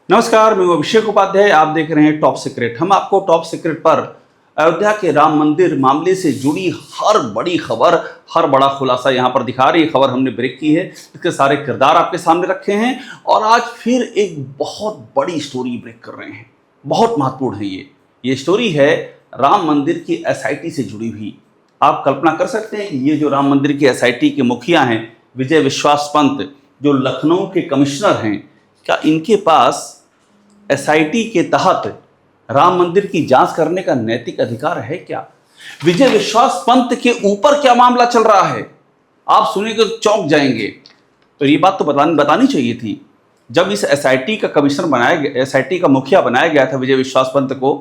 नमस्कार, मैं अभिषेक उपाध्याय। आप देख रहे हैं टॉप सीक्रेट। हम आपको टॉप सीक्रेट पर अयोध्या के राम मंदिर मामले से जुड़ी हर बड़ी खबर, हर बड़ा खुलासा यहां पर दिखा रही है। खबर हमने ब्रेक की है, इसके सारे किरदार आपके सामने रखे हैं और आज फिर एक बहुत बड़ी स्टोरी ब्रेक कर रहे हैं। बहुत महत्वपूर्ण है ये स्टोरी है राम मंदिर की एसआईटी से जुड़ी हुई। आप कल्पना कर सकते हैं, ये जो राम मंदिर की एसआईटी के मुखिया हैं विजय विश्वास पंत, जो लखनऊ के कमिश्नर हैं, क्या इनके पास एसआईटी के तहत राम मंदिर की जांच करने का नैतिक अधिकार है क्या? विजय विश्वास पंत के ऊपर क्या मामला चल रहा है, आप सुनेंगे तो चौंक जाएंगे। तो ये बात तो बतानी चाहिए थी। जब इस एसआईटी का कमिश्नर बनाया गया, एसआईटी का मुखिया बनाया गया था विजय विश्वास पंत को,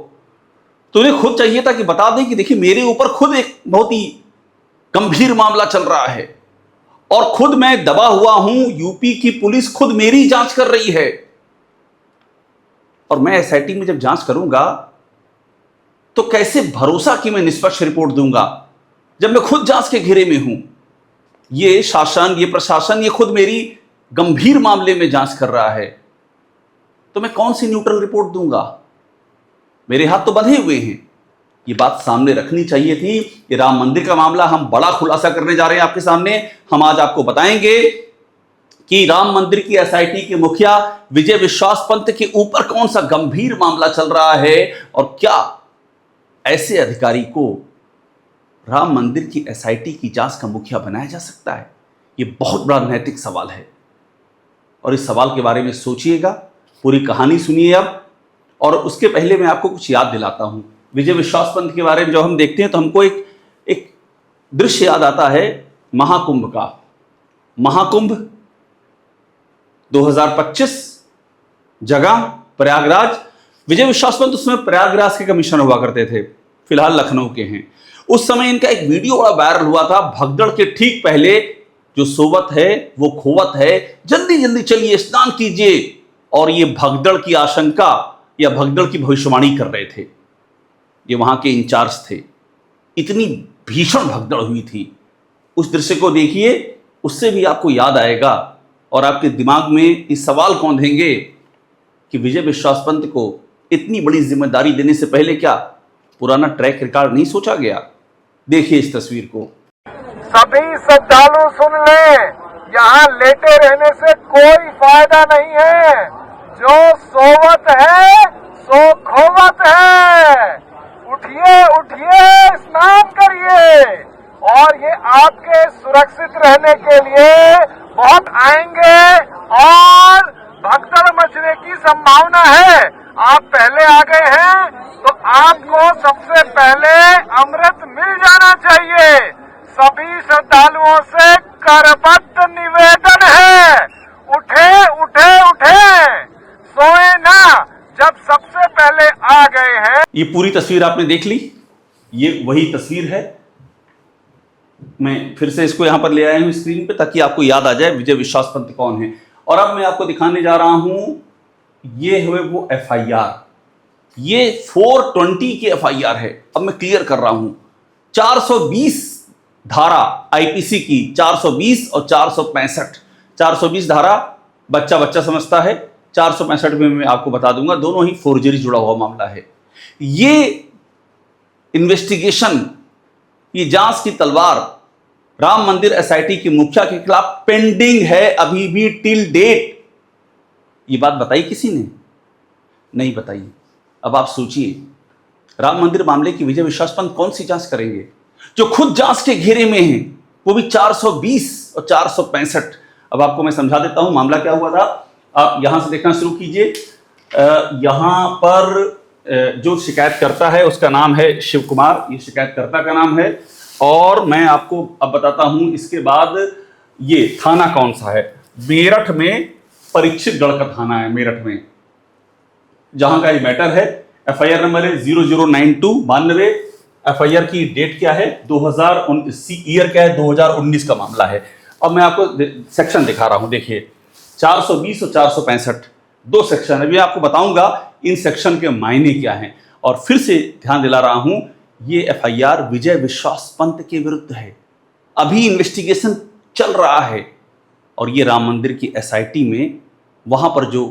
तो उन्हें खुद चाहिए था कि बता दें कि देखिए, मेरे ऊपर खुद एक बहुत ही गंभीर मामला चल रहा है और खुद मैं दबा हुआ हूं, यूपी की पुलिस खुद मेरी जांच कर रही है और मैं एसआईटी में जब जांच करूंगा तो कैसे भरोसा कि मैं निष्पक्ष रिपोर्ट दूंगा जब मैं खुद जांच के घेरे में हूं। ये शासन, ये प्रशासन, ये खुद मेरी गंभीर मामले में जांच कर रहा है, तो मैं कौन सी न्यूट्रल रिपोर्ट दूंगा? मेरे हाथ तो बंधे हुए हैं। ये बात सामने रखनी चाहिए थी। ये राम मंदिर का मामला हम बड़ा खुलासा करने जा रहे हैं आपके सामने। हम आज आपको बताएंगे कि राम मंदिर की एसआईटी के मुखिया विजय विश्वास पंत के ऊपर कौन सा गंभीर मामला चल रहा है और क्या ऐसे अधिकारी को राम मंदिर की एसआईटी की जांच का मुखिया बनाया जा सकता है। यह बहुत बड़ा नैतिक सवाल है और इस सवाल के बारे में सोचिएगा, पूरी कहानी सुनिए अब। और उसके पहले मैं आपको कुछ याद दिलाता हूं विजय विश्वास पंत के बारे में। जब हम देखते हैं तो हमको एक दृश्य याद आता है महाकुंभ का। महाकुंभ 2025 जगह प्रयागराज। विजय विश्वास पंत उसमें प्रयागराज के कमिश्नर हुआ करते थे, फिलहाल लखनऊ के हैं। उस समय इनका एक वीडियो बड़ा वायरल हुआ था। भगदड़ के ठीक पहले जो सोवत है वो खोवत है, जल्दी जल्दी चलिए स्नान कीजिए। और ये भगदड़ की आशंका या भगदड़ की भविष्यवाणी कर रहे थे। ये वहां के इंचार्ज थे। इतनी भीषण भगदड़ हुई थी। उस दृश्य को देखिए, उससे भी आपको याद आएगा और आपके दिमाग में ये सवाल कौन देंगे कि विजय विश्वास पंत को इतनी बड़ी जिम्मेदारी देने से पहले क्या पुराना ट्रैक रिकॉर्ड नहीं सोचा गया? देखिए इस तस्वीर को। सभी श्रद्धालु सुन लें, यहाँ लेटे रहने से कोई फायदा नहीं है। जो सोवत है सो खोवत है। उठिए उठिए, स्नान करिए। और ये आपके सुरक्षित रहने के लिए बहुत आएंगे और भगदड़ मचने की संभावना है। आप पहले आ गए हैं तो आपको सबसे पहले अमृत मिल जाना चाहिए। सभी श्रद्धालुओं से करबद्ध निवेदन है, उठे उठे उठे, सोए ना। जब सबसे पहले आ गए हैं। ये पूरी तस्वीर आपने देख ली, ये वही तस्वीर है। मैं फिर से इसको यहां पर ले आया हूं स्क्रीन पे ताकि आपको याद आ जाए विजय विश्वास पंत कौन है। और अब मैं आपको दिखाने जा रहा हूं, ये हुए वो एफआईआर। ये 420 की एफआईआर है। अब मैं क्लियर कर रहा हूं, 420 धारा आईपीसी की, 420 और 465। 420 धारा बच्चा बच्चा समझता है, 465 में मैं आपको बता दूंगा दोनों ही फोर्जरी जुड़ा हुआ मामला है। ये इन्वेस्टिगेशन, ये जांच की तलवार राम मंदिर एसआईटी के मुखिया के खिलाफ पेंडिंग है अभी भी टिल डेट। ये बात बताई किसी ने? नहीं बताई। अब आप सोचिए, राम मंदिर मामले की विजय विश्वास पंत कौन सी जांच करेंगे जो खुद जांच के घेरे में हैं, वो भी 420 और 465। अब आपको मैं समझा देता हूं मामला क्या हुआ था। आप यहां से देखना शुरू कीजिए। यहां पर जो शिकायतकर्ता है उसका नाम है शिव कुमार, ये शिकायतकर्ता का नाम है। और मैं आपको अब बताता हूं इसके बाद ये थाना कौन सा है। मेरठ में परीक्षित गढ़ का थाना है, मेरठ में, जहां का ये मैटर है। एफआईआर नंबर है 009292। एफआईआर की डेट क्या है? 2019, ईयर क्या है? 2019 का मामला है। अब मैं आपको सेक्शन दिखा रहा हूं, देखिए 420 और 465 दो सेक्शन है। मैं आपको बताऊंगा इन सेक्शन के मायने क्या हैं। और फिर से ध्यान दिला रहा हूं, ये एफआईआर विजय विश्वास पंत के विरुद्ध है। अभी इन्वेस्टिगेशन चल रहा है और ये राम मंदिर की एसआईटी में वहां पर जो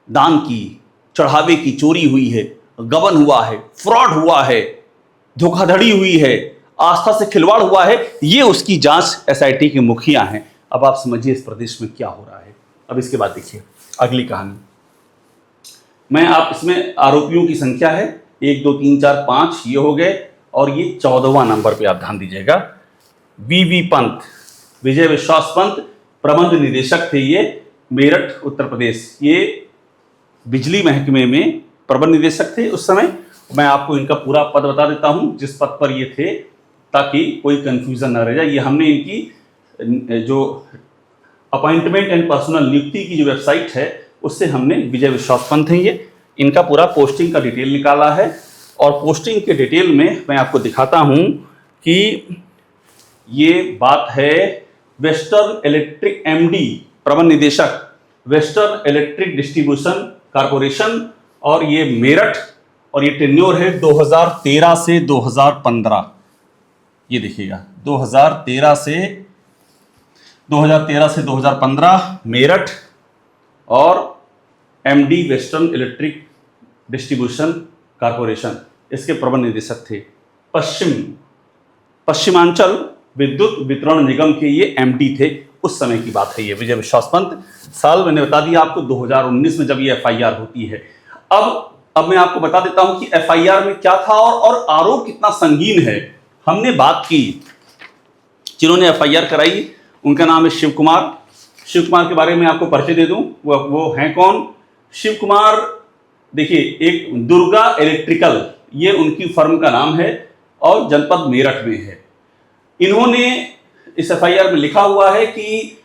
दान की, चढ़ावे की चोरी हुई है, गबन हुआ है, फ्रॉड हुआ है, धोखाधड़ी हुई है, आस्था से खिलवाड़ हुआ है, ये उसकी जांच एसआईटी के मुखिया हैं। अब आप समझिए इस प्रदेश में क्या हो रहा है। अब इसके बाद देखिए अगली कहानी। मैं आप इसमें आरोपियों की संख्या है 1 2 3 4 5 ये हो गए, और ये 14वां नंबर पे आप ध्यान दीजिएगा। वीवी पंत, विजय विश्वास पंत प्रबंध निदेशक थे ये, मेरठ उत्तर प्रदेश। ये बिजली महकमे में प्रबंध निदेशक थे उस समय। मैं आपको इनका पूरा पद बता देता हूं जिस पद पर ये थे, ताकि कोई कंफ्यूजन ना रह जाए। ये हमने इनकी जो अपॉइंटमेंट एंड पर्सनल नियुक्ति की जो वेबसाइट है उससे हमने विजय विश्वास पंत हैं ये, इनका पूरा पोस्टिंग का डिटेल निकाला है। और पोस्टिंग के डिटेल में मैं आपको दिखाता हूं कि ये बात है वेस्टर्न इलेक्ट्रिक एमडी प्रबंध निदेशक, वेस्टर्न इलेक्ट्रिक डिस्ट्रीब्यूशन कॉरपोरेशन, और ये मेरठ, और ये टेन्योर है 2013 से 2015। ये देखिएगा 2013 से 2015 मेरठ, और MD western electric distribution corporation, इसके प्रबंध निदेशक थे। पश्चिमांचल विद्युत वितरण निगम के ये एमडी थे, उस समय की बात है ये विजय विश्वास पंत। साल मैंने बता दिया आपको 2019 में जब ये एफआईआर होती है। अब मैं आपको बता देता हूं कि एफआईआर में क्या था और आरोप कितना संगीन है। हमने बात की जिन्होंने एफआईआर कराई, उनका नाम है शिव कुमार। शिव कुमार के बारे में आपको परिचय दे दूं, वो हैं कौन? शिव कुमार देखिए, एक दुर्गा इलेक्ट्रिकल ये उनकी फर्म का नाम है और जनपद मेरठ में है। इन्होंने इस एफआईआर में लिखा हुआ है कि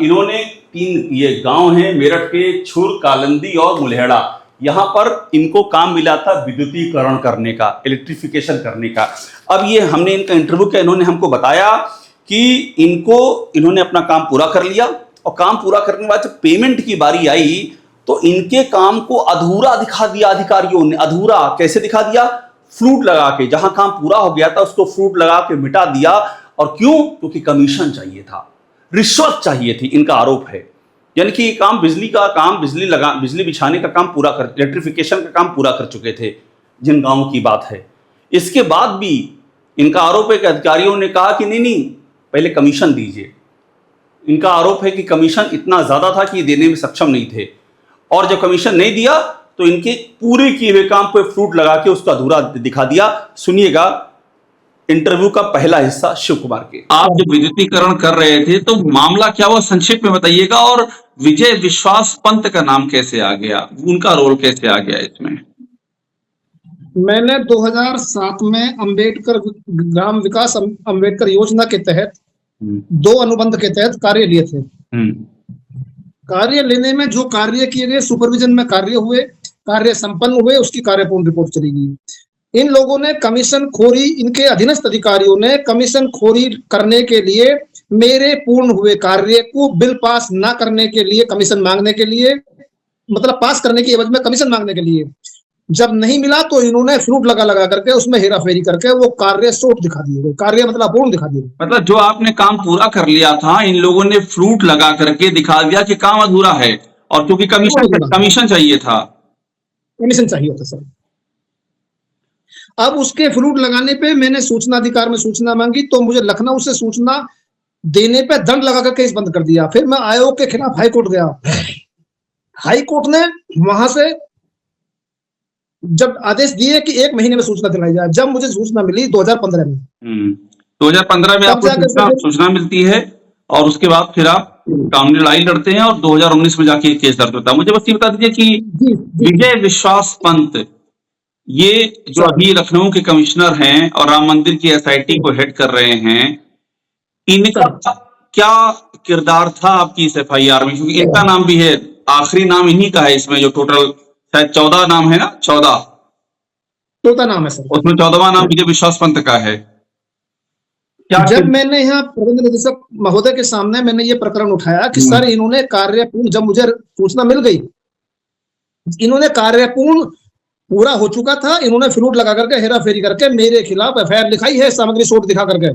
इन्होंने 3 ये गांव हैं मेरठ के, छुर, कालंदी और मुल्हेड़ा, यहां पर इनको काम मिला था विद्युतीकरण करने का, इलेक्ट्रिफिकेशन करने का। अब ये हमने इनका इंटरव्यू किया, इन्होंने हमको बताया कि इन्होंने अपना काम पूरा कर लिया, और काम पूरा करने के बाद जब पेमेंट की बारी आई तो इनके काम को अधूरा दिखा दिया अधिकारियों ने। अधूरा कैसे दिखा दिया? फ्लूट लगा के, जहां काम पूरा हो गया था उसको फ्लूट लगा के मिटा दिया। और क्यों? क्योंकि कमीशन चाहिए था, रिश्वत चाहिए थी, इनका आरोप है। यानी कि काम, बिजली का काम, बिजली बिछाने का काम पूरा कर, इलेक्ट्रिफिकेशन का काम पूरा कर चुके थे जिन गांवों की बात है। इसके बाद भी इनका आरोप है कि अधिकारियों ने कहा कि नहीं पहले कमीशन दीजिए। इनका आरोप है कि कमीशन इतना ज्यादा था कि देने में सक्षम नहीं थे, और जब कमीशन नहीं दिया तो इनके पूरे किए हुए काम को फ्लूट लगा के उसका अधूरा दिखा दिया। सुनिएगा इंटरव्यू का पहला हिस्सा शिव कुमार के। आप जब विद्युतीकरण कर रहे थे तो मामला क्या हुआ, संक्षेप में बताइएगा, और विजय विश्वास पंत का नाम कैसे आ गया, उनका रोल कैसे आ गया इसमें? मैंने 2007 में अंबेडकर ग्राम विकास अंबेडकर योजना के तहत 2 अनुबंध के तहत कार्य लिए थे। कार्य लेने में जो कार्य किए गए, सुपरविजन में कार्य हुए, कार्य संपन्न हुए, उसकी कार्यपूर्ण रिपोर्ट चली गई। इन लोगों ने कमीशन खोरी, इनके अधीनस्थ अधिकारियों ने कमीशन खोरी करने के लिए, मेरे पूर्ण हुए कार्य को बिल पास ना करने के लिए, कमीशन मांगने के लिए, मतलब पास करने की एवज में कमीशन मांगने के लिए, जब नहीं मिला तो इन्होंने फ्लूट लगा करके उसमें हेरा फेरी करके वो कार्य शॉर्ट दिखा दिए, कार्य मतलब पूर्ण दिखा दिए। मतलब जो आपने काम पूरा कर लिया था, इन लोगों ने फ्लूट लगा करके दिखा दिया कि काम अधूरा है, और क्योंकि कमीशन चाहिए था, कमीशन चाहिए था सर। अब उसके फ्लूट लगाने पे मैंने सूचना अधिकार में सूचना मांगी, तो मुझे लखनऊ से सूचना देने पे दंड लगा केस बंद कर दिया। फिर मैं आयोग के खिलाफ हाई कोर्ट गया। हाई कोर्ट ने वहां से जब आदेश दिए कि 1 महीने में सूचना दिलाई जाए, जब मुझे सूचना मिली 2015 में 2015 में आपको सूचना मिलती है, और उसके बाद फिर आप कानूनी लड़ाई लड़ते हैं, और 2019 में जाके केस दर्ज होता है। मुझे बस ये बता दीजिए कि विजय विश्वास पंत ये जो अभी लखनऊ के कमिश्नर हैं और राम मंदिर की एसआईटी को हेड कर रहे हैं, इनका क्या किरदार था आपकी इस एफआईआर में? क्योंकि इनका नाम भी है, आखिरी नाम इन्हीं का है इसमें, जो टोटल शायद 14 नाम है ना, 14 नाम है सर। उसमें 14वां नाम विजय विश्वास पंत का है। क्या जब मैंने यहाँ प्रबंध निदेशक महोदय के सामने मैंने ये प्रकरण उठाया कि सर इन्होंने कार्यपूर्ण, जब मुझे सूचना मिल गई इन्होंने कार्यपूर्ण पूरा हो चुका था, इन्होंने फ्लूट लगा करके हेरा फेरी करके मेरे खिलाफ एफआईआर लिखाई है, सामग्री शॉर्ट दिखा करके।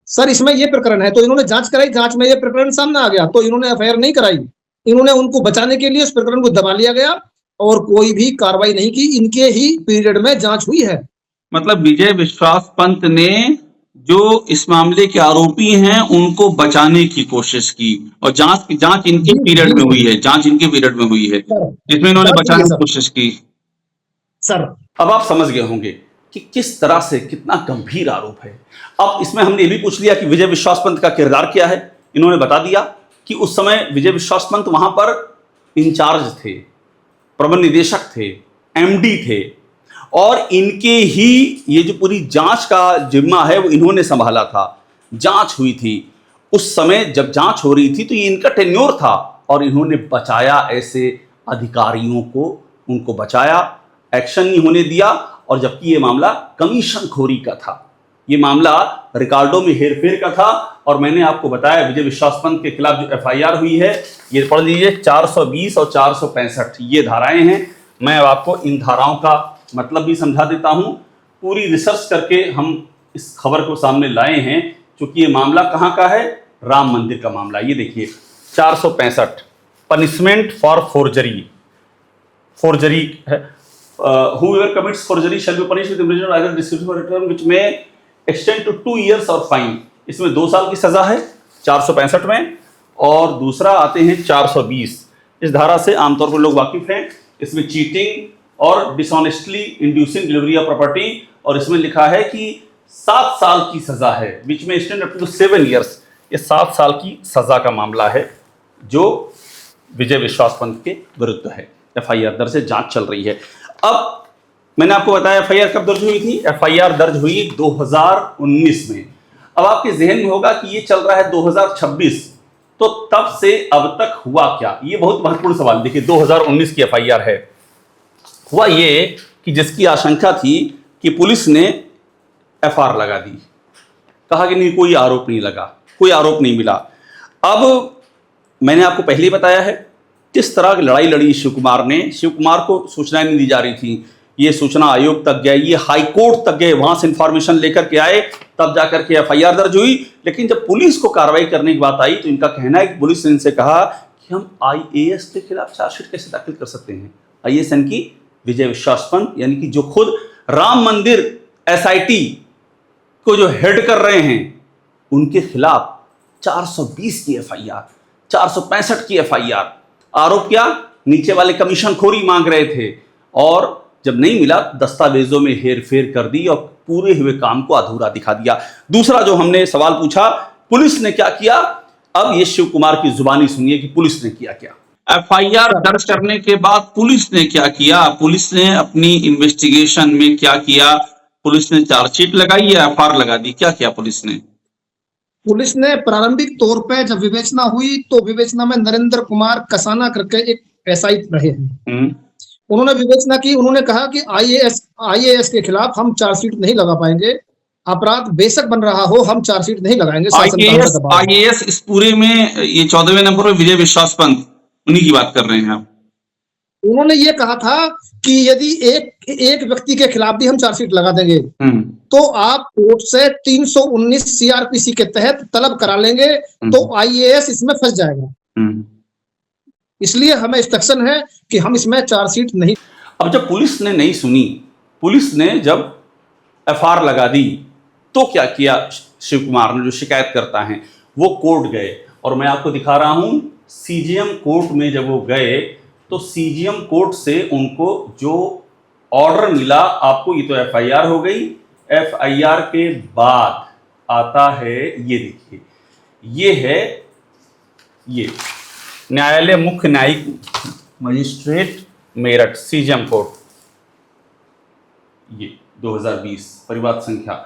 सर इसमें ये प्रकरण है, तो इन्होंने जांच कराई, जांच में ये प्रकरण सामने आ गया, तो इन्होंने एफआईआर नहीं कराई। इन्होंने उनको बचाने के लिए उस प्रकरण को दबा लिया गया और कोई भी कार्रवाई नहीं की। इनके ही पीरियड में जांच हुई है। मतलब विजय विश्वास पंत ने जो इस मामले के आरोपी हैं उनको बचाने की कोशिश की और जांच इनके पीरियड में हुई है, जांच इनके पीरियड में हुई है जिसमें इन्होंने बचाने की कोशिश की। सर अब आप समझ गए होंगे कि किस तरह से कितना गंभीर आरोप है। अब इसमें हमने ये भी पूछ लिया कि विजय विश्वास पंत का किरदार क्या है। इन्होंने बता दिया कि उस समय विजय विश्वास पंत वहां पर इंचार्ज थे, प्रबंध निदेशक थे, एमडी थे और इनके ही ये जो पूरी जांच का जिम्मा है वो इन्होंने संभाला था। जांच हुई थी, उस समय जब जांच हो रही थी तो ये इनका टेन्योर था और इन्होंने बचाया ऐसे अधिकारियों को, उनको बचाया, एक्शन नहीं होने दिया। और जबकि ये मामला कमीशन खोरी का था, ये मामला रिकॉर्डों में हेरफेर का था। और मैंने आपको बताया विजय विश्वास पंत के खिलाफ जो एफआईआर हुई है, ये पढ़ लीजिए, 420 और 465 ये धाराएं हैं। मैं अब आपको इन धाराओं का मतलब भी समझा देता हूं। पूरी रिसर्च करके हम इस खबर को सामने लाए हैं, क्योंकि ये मामला कहां का है, राम मंदिर का मामला। ये देखिए 465 पनिशमेंट फॉर फोर्जरी, फोर्जरी है। whoever commits forgery shall be punished with imprisonment either discretion or return which may extend to 2 years और फाइन। इसमें 2 साल की सजा है 465 में। और दूसरा आते हैं 420, इस धारा से आमतौर पर लोग वाकिफ हैं। इसमें चीटिंग और dishonestly inducing delivery of property, और इसमें लिखा है कि 7 साल की सजा है, बीच में एक्सटेंड अप टू 7 ईयर्स। ये 7 साल की सजा का मामला है जो विजय विश्वास पंत के विरुद्ध है। एफआईआर दर्ज है, जांच चल रही है। अब मैंने आपको बताया एफआईआर कब दर्ज हुई थी। एफआईआर दर्ज हुई 2019 में। अब आपके जहन में होगा कि ये चल रहा है 2026, तो तब से अब तक हुआ क्या, ये बहुत महत्वपूर्ण सवाल। देखिए 2019 की एफआईआर है। हुआ ये कि जिसकी आशंका थी कि पुलिस ने एफआईआर लगा दी, कहा कि नहीं कोई आरोप नहीं लगा, कोई आरोप नहीं मिला। अब मैंने आपको पहले ही बताया है किस तरह की लड़ाई लड़ी शिव कुमार ने। शिव कुमार को सूचनाएं नहीं दी जा रही थी, ये सूचना आयोग तक गए, ये हाई कोर्ट तक गए, वहां से इंफॉर्मेशन लेकर के आए, तब जाकर के एफआईआर दर्ज हुई। लेकिन जब पुलिस को कार्रवाई करने की बात आई तो इनका कहना है कि पुलिस ने इनसे कहा कि हम आईएएस के खिलाफ चार्जशीट कैसे दाखिल कर सकते हैं। आईएएस यानी कि विजय विश्वास पंत, यानी कि जो खुद राम मंदिर एसआईटी को जो हेड कर रहे हैं, उनके खिलाफ 420 की एफआईआर, 465 की एफआईआर। आरोप क्या, नीचे वाले कमीशन खोरी मांग रहे थे और जब नहीं मिला दस्तावेजों में हेरफेर कर दी और पूरे हुए काम को अधूरा दिखा दिया। दूसरा जो हमने सवाल पूछा, पुलिस ने क्या किया, अब ये शिव कुमार की जुबानी सुनिए कि पुलिस ने किया क्या। एफआईआर दर्ज करने के बाद पुलिस ने क्या किया, पुलिस ने अपनी इन्वेस्टिगेशन में क्या किया, पुलिस ने चार्जशीट लगाई या एफआईआर लगा दी, क्या किया पुलिस ने? पुलिस ने प्रारंभिक तौर पे जब विवेचना हुई तो विवेचना में नरेंद्र कुमार कसाना करके एक एसआई रहे हैं, उन्होंने विवेचना की। उन्होंने कहा कि आईएएस के खिलाफ हम चार्जशीट नहीं लगा पाएंगे, अपराध बेशक बन रहा हो, हम चार्जशीट नहीं लगाएंगे। आईएएस इस पूरे में ये 14वें नंबर पर विजय विश्वास पंत, उन्हीं की बात कर रहे हैं आप। उन्होंने ये कहा था कि यदि एक व्यक्ति के खिलाफ भी हम चार्जशीट लगा देंगे तो आप कोर्ट से 319 सीआरपीसी के तहत तलब करा लेंगे, तो आईएएस इसमें फंस जाएगा। इसलिए हमें इंस्ट्रक्शन है कि हम इसमें चार्जशीट नहीं। अब जब पुलिस ने नहीं सुनी, पुलिस ने जब एफआईआर लगा दी, तो क्या किया शिव कुमार ने, जो शिकायत करता है, वो कोर्ट गए। और मैं आपको दिखा रहा हूं सीजीएम कोर्ट में जब वो गए तो सीजीएम कोर्ट से उनको जो ऑर्डर मिला, आपको ये तो एफआईआर हो गई, एफआईआर के बाद आता है ये देखिए, ये है ये न्यायालय मुख्य न्यायिक मजिस्ट्रेट मेरठ सीजीएम कोर्ट, ये 2020 परिवाद संख्या।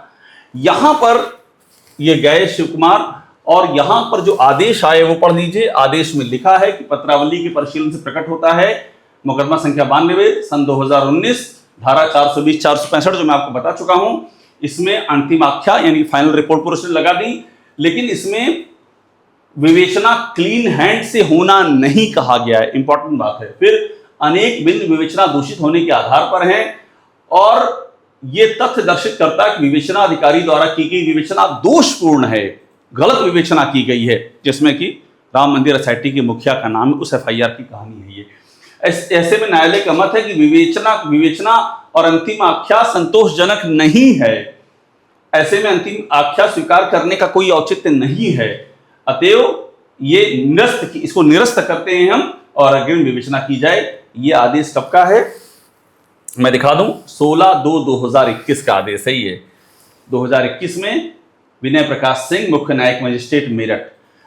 यहां पर ये गए शिव कुमार और यहां पर जो आदेश आए वो पढ़ लीजिए। आदेश में लिखा है कि पत्रावली के परिशीलन से प्रकट होता है मुकदमा संख्या 92 सन 2019 धारा 420 465 जो मैं आपको बता चुका हूं, इसमें अंतिम आख्या यानी फाइनल रिपोर्ट पुलिस ने लगा दी, लेकिन इसमें विवेचना क्लीन हैंड से होना नहीं कहा गया है। इंपॉर्टेंट बात है। फिर अनेक बिंदु विवेचना दूषित होने के आधार पर है और यह तथ्य दर्शित करता है कि विवेचना अधिकारी द्वारा की गई विवेचना दोषपूर्ण है, गलत विवेचना की गई है, जिसमें कि राम मंदिर एसआईटी के मुखिया का नाम है, उस एफआईआर की कहानी है ये। ऐसे में न्यायालय का मत है कि विवेचना और अंतिम आख्या संतोषजनक नहीं है। ऐसे में अंतिम आख्या स्वीकार करने का कोई औचित्य नहीं है, अतएव ये इसको निरस्त करते हैं हम और अग्रिम विवेचना की जाए। ये आदेश कब का है मैं दिखा दूं, 16/2/2021 का आदेश है ये। 2021 में विनय प्रकाश सिंह, मुख्य न्यायिक मजिस्ट्रेट मेरठ।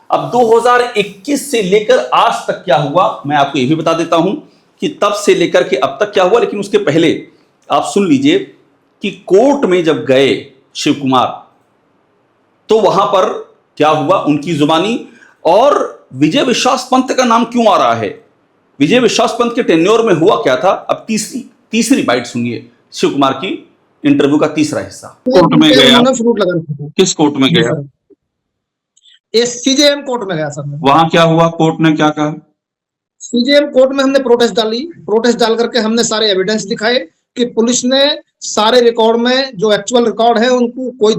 अब 2021 से लेकर आज तक क्या हुआ मैं आपको ये भी बता देता हूं कि तब से लेकर के अब तक क्या हुआ, लेकिन उसके पहले आप सुन लीजिए कि कोर्ट में जब गए शिव कुमार तो वहां पर क्या हुआ उनकी जुबानी, और विजय विश्वास पंत का नाम क्यों आ रहा है, विजय विश्वास पंत के टेन्योर में हुआ क्या था। अब तीसरी बाइट सुनिए शिव कुमार की इंटरव्यू का तीसरा हिस्सा। कोर्ट में गया, फ्रूट लगा, किस कोर्ट में गया? सीजेएम कोर्ट में गया सर। वहां क्या हुआ, कोर्ट ने क्या कहा? सीजेएम कोर्ट में हमने प्रोटेस्ट डाली, प्रोटेस्ट डाल करके हमने सारे एविडेंस दिखाए कि पुलिस ने सारे रिकॉर्ड में जो एक्चुअल रिकॉर्ड है उनको कोई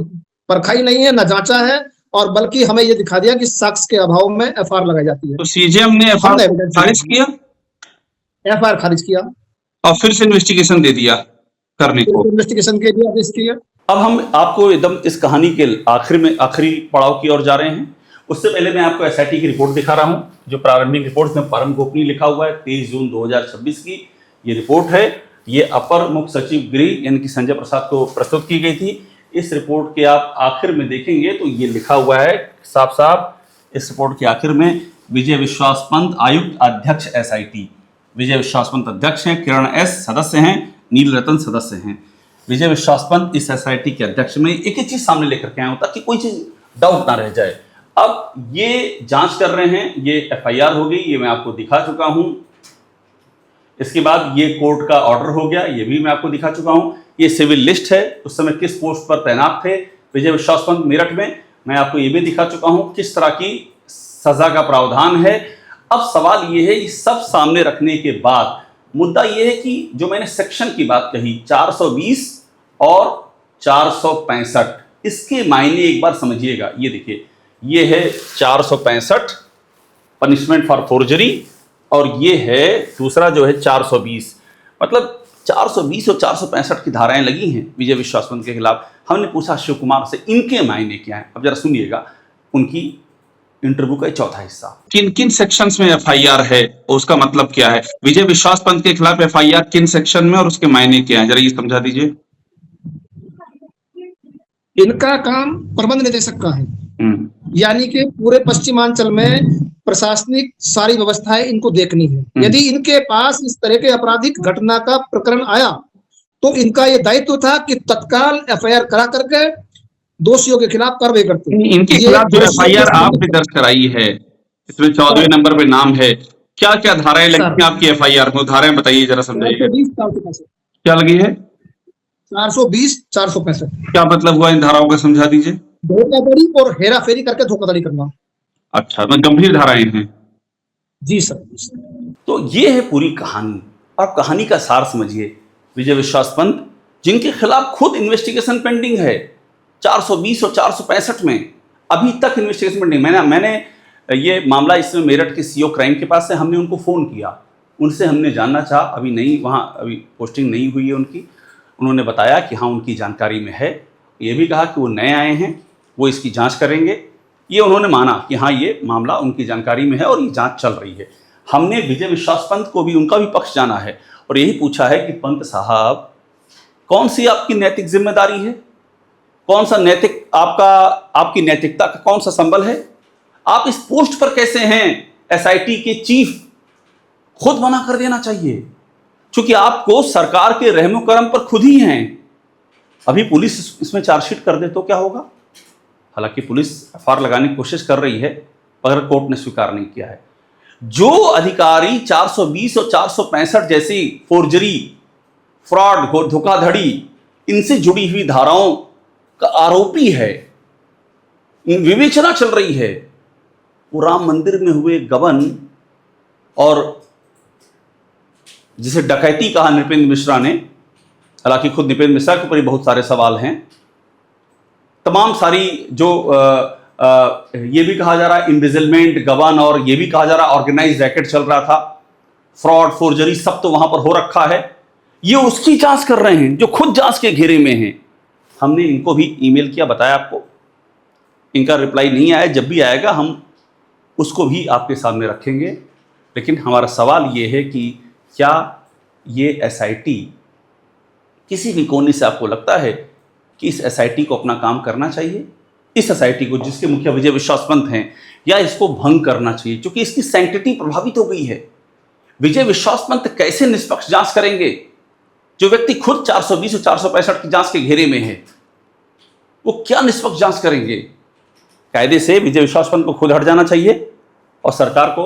परखा ही नहीं है, न जांचा है, और बल्कि हमें ये दिखा दिया कि साक्ष्य के अभाव में एफआईआर लगाई जाती है। तो सीजेएम ने एफआईआर खारिज किया, एफआईआर खारिज किया और फिर से इन्वेस्टिगेशन दे दिया करने को, इन्वेस्टिगेशन के लिए आदेश किया। अब हम आपको एकदम इस कहानी के आखिरी पड़ाव की ओर जा रहे हैं। उससे पहले मैं आपको एसआईटी की रिपोर्ट दिखा रहा हूं, जो प्रारंभिक रिपोर्ट में परम गोपनीय लिखा हुआ है, 23 जून 2026 की ये रिपोर्ट है। ये अपर मुख्य सचिव गृह यानी कि संजय प्रसाद को प्रस्तुत की गई थी। इस रिपोर्ट के आप आखिर में देखेंगे तो ये लिखा हुआ है साफ साफ इस रिपोर्ट के आखिर में, विजय विश्वास पंत आयुक्त अध्यक्ष एसआईटी। विजय विश्वास पंत अध्यक्ष हैं, किरण एस सदस्य हैं, नील रतन सदस्य हैं। विजय विश्वास पंत इस एसआईटी के अध्यक्ष में एक ही चीज सामने लेकर के आए होता कि कोई चीज डाउट ना रह जाए। अब ये जांच कर रहे हैं, ये एफआईआर हो गई, ये मैं आपको दिखा चुका हूं। इसके बाद ये कोर्ट का ऑर्डर हो गया, ये भी मैं आपको दिखा चुका हूं। ये सिविल लिस्ट है, उस समय किस पोस्ट पर तैनात थे विजय विश्वास पंत मेरठ में, मैं आपको ये भी दिखा चुका हूं। किस तरह की सजा का प्रावधान है। अब सवाल ये है, ये सब सामने रखने के बाद मुद्दा ये है कि जो मैंने सेक्शन की बात कही 420 और 465, इसके मायने एक बार समझिएगा। ये देखिए, ये है 465 पनिशमेंट फॉर फोर्जरी, और ये है दूसरा जो है 420। मतलब 420 और 465 की धाराएं लगी हैं विजय विश्वास पंत के खिलाफ। हमने पूछा शिव कुमार से इनके मायने क्या हैं। अब जरा सुनिएगा उनकी इंटरव्यू का चौथा हिस्सा। किन किन सेक्शंस में एफआईआर है, उसका मतलब क्या है? विजय विश्वास पंत के खिलाफ एफआईआर किन सेक्शन में और उसके मायने क्या है, जरा ये समझा दीजिए। इनका काम प्रबंध निदेशक का है, यानी कि पूरे पश्चिमांचल में प्रशासनिक सारी व्यवस्थाएं इनको देखनी है। यदि इनके पास इस तरह के आपराधिक घटना का प्रकरण आया तो इनका ये दायित्व था कि तत्काल एफआईआर करा करके दोषियों के खिलाफ कार्रवाई करते हैं। इनके खिलाफ जो एफआईआर आपने दर्ज कराई है, इसमें 14वें नंबर पे नाम है, क्या क्या धाराएं लगी हैं आपकी एफआईआर में? धाराएं बताइए जरा, समझाइए। क्या लगी है? 420, 465। क्या मतलब हुआ इन धाराओं का, समझा दीजिए। धोखाधड़ी और हेराफेरी करके धोखाधड़ी करना। अच्छा, तो गंभीर धाराएं हैं। जी सर। तो ये है पूरी कहानी, और कहानी का सार समझिए। विजय विश्वास पंत जिनके खिलाफ खुद इन्वेस्टिगेशन पेंडिंग है 420 और 465 में, अभी तक इन्वेस्टिगेशन पेंडिंग। मैंने ये मामला इसमें मेरठ के सीओ क्राइम के पास है, हमने उनको फ़ोन किया, उनसे हमने जानना चाहा, अभी नहीं, वहाँ अभी पोस्टिंग नहीं हुई है उनकी। उन्होंने बताया कि हाँ उनकी जानकारी में है, ये भी कहा कि वो नए आए हैं, वो इसकी जांच करेंगे। ये उन्होंने माना कि हाँ ये मामला उनकी जानकारी में है और ये जांच चल रही है। हमने विजय विश्वास पंत को भी, उनका भी पक्ष जाना है और यही पूछा है कि पंत साहब, कौन सी आपकी नैतिक जिम्मेदारी है, कौन सा नैतिक आपकी नैतिकता का कौन सा संबल है, आप इस पोस्ट पर कैसे हैं? एसआईटी के चीफ खुद मना कर देना चाहिए, क्योंकि आपको सरकार के रहमो करम पर खुद ही हैं। अभी पुलिस इसमें चार्जशीट कर दे तो क्या होगा? हालांकि पुलिस एफआईआर लगाने की कोशिश कर रही है, मगर कोर्ट ने स्वीकार नहीं किया है। जो अधिकारी 420 और 465 जैसी फोर्जरी, फ्रॉड, धोखाधड़ी, इनसे जुड़ी हुई धाराओं का आरोपी है, विवेचना चल रही है, वो राम मंदिर में हुए गबन और जिसे डकैती कहा नृपेंद्र मिश्रा ने, हालांकि खुद नृपेंद्र मिश्रा के ऊपर बहुत सारे सवाल हैं, तमाम सारी जो ये भी कहा जा रहा है इम्बिजलमेंट, गबन, और ये भी कहा जा रहा है ऑर्गेनाइज रैकेट चल रहा था, फ्रॉड, फोर्जरी, सब तो वहां पर हो रखा है। ये उसकी जांच कर रहे हैं जो खुद जांच के घेरे में हैं। हमने इनको भी ईमेल किया, बताया आपको, इनका रिप्लाई नहीं आया। जब भी आएगा हम उसको भी आपके सामने रखेंगे। लेकिन हमारा सवाल ये है कि क्या ये एसआईटी किसी भी कोने से आपको लगता है कि इस एसआईटी को अपना काम करना चाहिए? इस एसआईटी को, जिसके मुखिया विजय विश्वास पंत हैं, या इसको भंग करना चाहिए? क्योंकि इसकी सैंक्टिटी प्रभावित हो गई है। विजय विश्वास पंत कैसे निष्पक्ष जांच करेंगे? जो व्यक्ति खुद 420 और 465 की जांच के घेरे में है, वो क्या निष्पक्ष जांच करेंगे? कायदे से विजय विश्वास पंत को खुद हट जाना चाहिए और सरकार को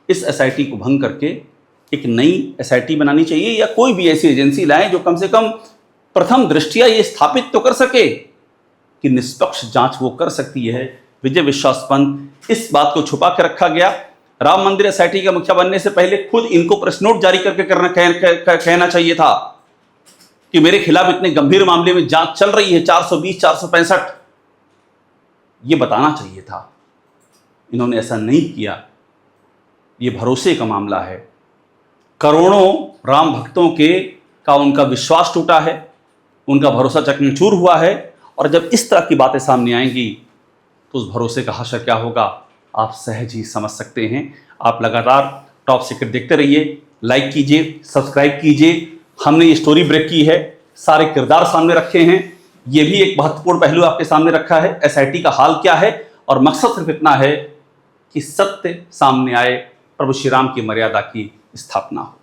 इस एसआईटी को भंग करके एक नई एसआईटी बनानी चाहिए, या कोई भी ऐसी एजेंसी लाएं जो कम से कम प्रथम दृष्टिया ये स्थापित तो कर सके कि निष्पक्ष जांच वो कर सकती है। विजय विश्वास पंत, इस बात को छुपा के रखा गया। राम मंदिर एसआईटी का मुखिया बनने से पहले खुद इनको प्रेस नोट जारी करके कहना चाहिए था कि मेरे खिलाफ इतने गंभीर मामले में जांच चल रही है, 420, 465, ये बताना चाहिए था। इन्होंने ऐसा नहीं किया। ये भरोसे का मामला है। करोड़ों राम भक्तों का उनका विश्वास टूटा है, उनका भरोसा चकनाचूर हुआ है, और जब इस तरह की बातें सामने आएंगी तो उस भरोसे का हश्र क्या होगा आप सहज ही समझ सकते हैं। आप लगातार टॉप सीक्रेट देखते रहिए, लाइक कीजिए, सब्सक्राइब कीजिए। हमने ये स्टोरी ब्रेक की है, सारे किरदार सामने रखे हैं, ये भी एक महत्वपूर्ण पहलू आपके सामने रखा है। एसआईटी का हाल क्या है, और मकसद सिर्फ इतना है कि सत्य सामने आए, प्रभु श्री राम की मर्यादा की स्थापना हो।